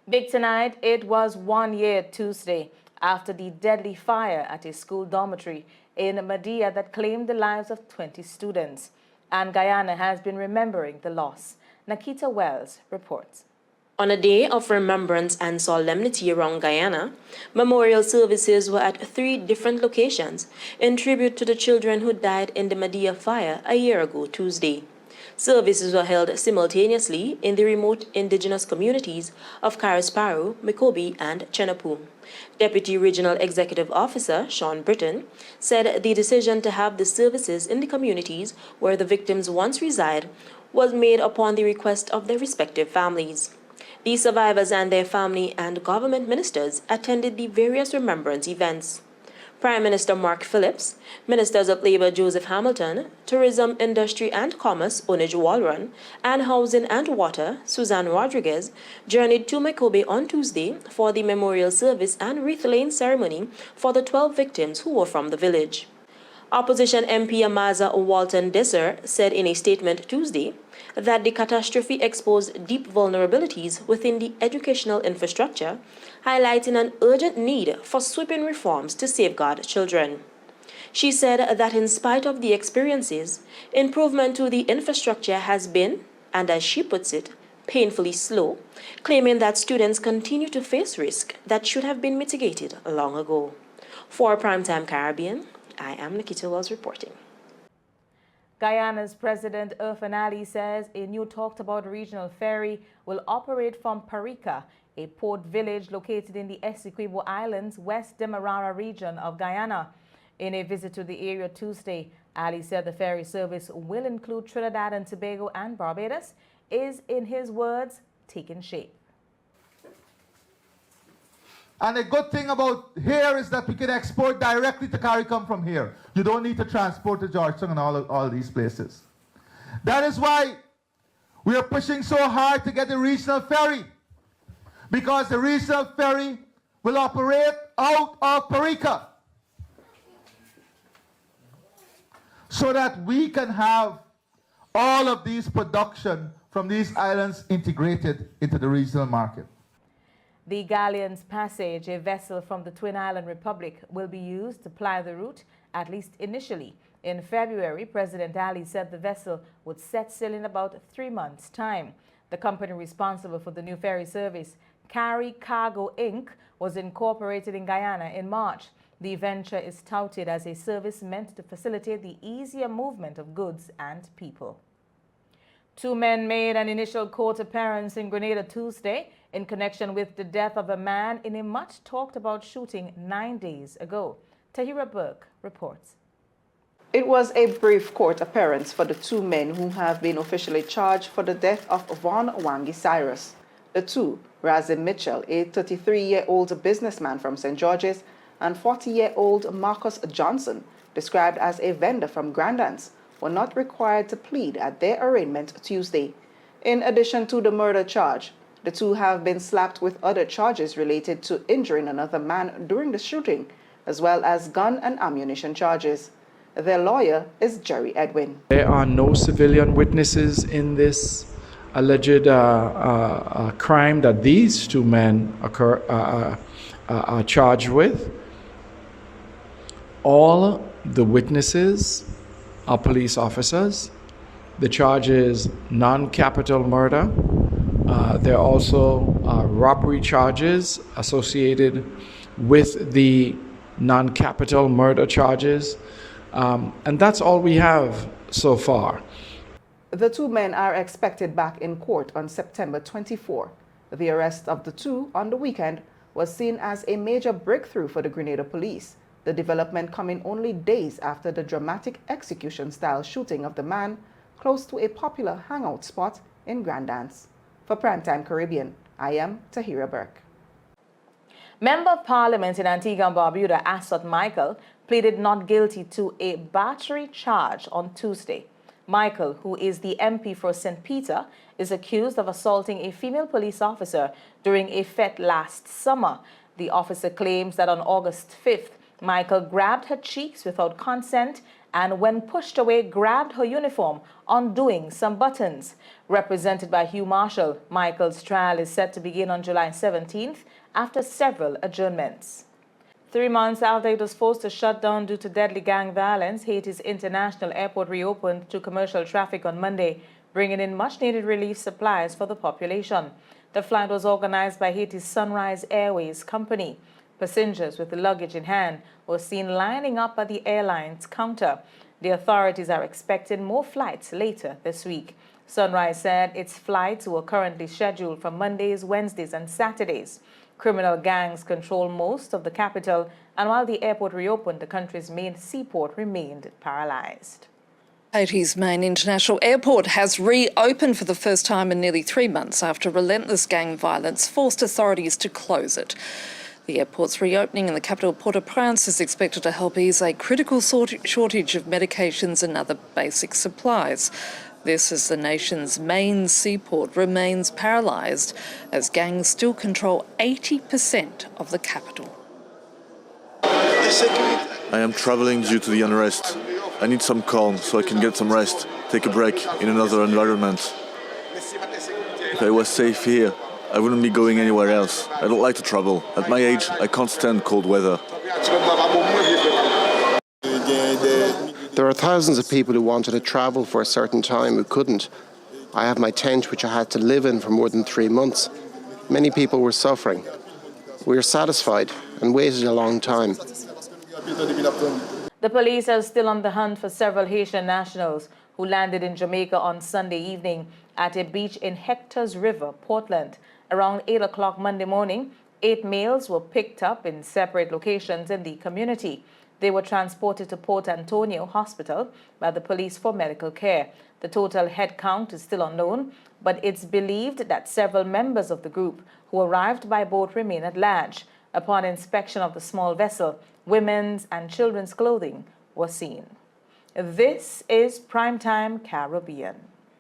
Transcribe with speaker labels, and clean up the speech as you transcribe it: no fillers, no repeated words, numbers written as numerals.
Speaker 1: Big tonight, it was 1 year Tuesday after the deadly fire at a school dormitory in Madhi that claimed the lives of 20 students. And Guyana has been remembering the loss. Nakita Wells reports.
Speaker 2: On a day of remembrance and solemnity around Guyana, memorial services were at 3 different locations in tribute to the children who died in the Madhi fire a year ago Tuesday. Services were held simultaneously in the remote indigenous communities of Carisparu, Mikobi, and Chenapu. Deputy Regional Executive Officer Sean Britton said the decision to have the services in the communities where the victims once reside was made upon the request of their respective families. The survivors and their family and government ministers attended the various remembrance events. Prime Minister Mark Phillips, Ministers of Labour Joseph Hamilton, Tourism, Industry and Commerce Onij Walron, and Housing and Water Suzanne Rodriguez journeyed to Mikobe on Tuesday for the memorial service and wreath-laying ceremony for the 12 victims who were from the village. Opposition MP Amaza Walton Desser said in a statement Tuesday that the catastrophe exposed deep vulnerabilities within the educational infrastructure, highlighting an urgent need for sweeping reforms to safeguard children. She said that in spite of the experiences, improvement to the infrastructure has been, and as she puts it, painfully slow, claiming that students continue to face risk that should have been mitigated long ago. For Primetime Caribbean, I am Nikita Wells reporting.
Speaker 1: Guyana's President Irfan Ali says a new talked-about regional ferry will operate from Parika, a port village located in the Essequibo Islands, West Demerara region of Guyana. In a visit to the area Tuesday, Ali said the ferry service will include Trinidad and Tobago and Barbados is, in his words, taking shape.
Speaker 3: And the good thing about here is that we can export directly to CARICOM from here. You don't need to transport to Georgetown and all these places. That is why we are pushing so hard to get the regional ferry, because the regional ferry will operate out of Parika, so that we can have all of these production from these islands integrated into the regional market.
Speaker 1: The Galleon's Passage, a vessel from the Twin Island Republic, will be used to ply the route, at least initially. In February, President Ali said the vessel would set sail in about 3 months' time. The company responsible for the new ferry service, Carry Cargo Inc., was incorporated in Guyana in March. The venture is touted as a service meant to facilitate the easier movement of goods and people. 2 men made an initial court appearance in Grenada Tuesday in connection with the death of a man in a much talked about shooting 9 days ago. Tahira Burke reports.
Speaker 4: It was a brief court appearance for the 2 men who have been officially charged for the death of Von Wangi Cyrus. The 2, Razim Mitchell, a 33-year-old businessman from St. George's, and 40-year-old Marcus Johnson, described as a vendor from Grandance, were not required to plead at their arraignment Tuesday. In addition to the murder charge, the 2 have been slapped with other charges related to injuring another man during the shooting, as well as gun and ammunition charges. Their lawyer is Jerry Edwin.
Speaker 5: There are no civilian witnesses in this alleged crime that these 2 men are charged with. All the witnesses are police officers. The charge is non-capital murder. There are also robbery charges associated with the non-capital murder charges. And that's all we have so far.
Speaker 4: The 2 men are expected back in court on September 24. The arrest of the 2 on the weekend was seen as a major breakthrough for the Grenada police, the development coming only days after the dramatic execution-style shooting of the man close to a popular hangout spot in Grandance. For Primetime Caribbean, I am Tahira Burke.
Speaker 1: Member of Parliament in Antigua and Barbuda, Asot Michael, pleaded not guilty to a battery charge on Tuesday. Michael, who is the MP for St. Peter, is accused of assaulting a female police officer during a fete last summer. The officer claims that on August 5th, Michael grabbed her cheeks without consent and when pushed away, grabbed her uniform, undoing some buttons. Represented by Hugh Marshall, Michael's trial is set to begin on July 17th after several adjournments. 3 months after it was forced to shut down due to deadly gang violence, Haiti's international airport reopened to commercial traffic on Monday, bringing in much-needed relief supplies for the population. The flight was organized by Haiti's Sunrise Airways company. Passengers with luggage in hand were seen lining up at the airline's counter. The authorities are expecting more flights later this week. Sunrise said its flights were currently scheduled for Mondays, Wednesdays, and Saturdays. Criminal gangs control most of the capital, and while the airport reopened, the country's main seaport remained paralyzed.
Speaker 6: Haiti's main international airport has reopened for the first time in nearly 3 months after relentless gang violence forced authorities to close it. The airport's reopening in the capital Port-au-Prince is expected to help ease a critical shortage of medications and other basic supplies. This, as the nation's main seaport remains paralysed as gangs still control 80% of the capital.
Speaker 7: I am travelling due to the unrest. I need some calm so I can get some rest, take a break in another environment. If I was safe here, I wouldn't be going anywhere else. I don't like to travel. At my age, I can't stand cold weather.
Speaker 8: There are thousands of people who wanted to travel for a certain time who couldn't. I have my tent, which I had to live in for more than 3 months. Many people were suffering. We are satisfied and waited a long time.
Speaker 1: The police are still on the hunt for several Haitian nationals who landed in Jamaica on Sunday evening at a beach in Hector's River, Portland. Around 8 o'clock Monday morning, 8 males were picked up in separate locations in the community. They were transported to Port Antonio Hospital by the police for medical care. The total head count is still unknown, but it's believed that several members of the group who arrived by boat remain at large. Upon inspection of the small vessel, women's and children's clothing was seen. This is Primetime Caribbean.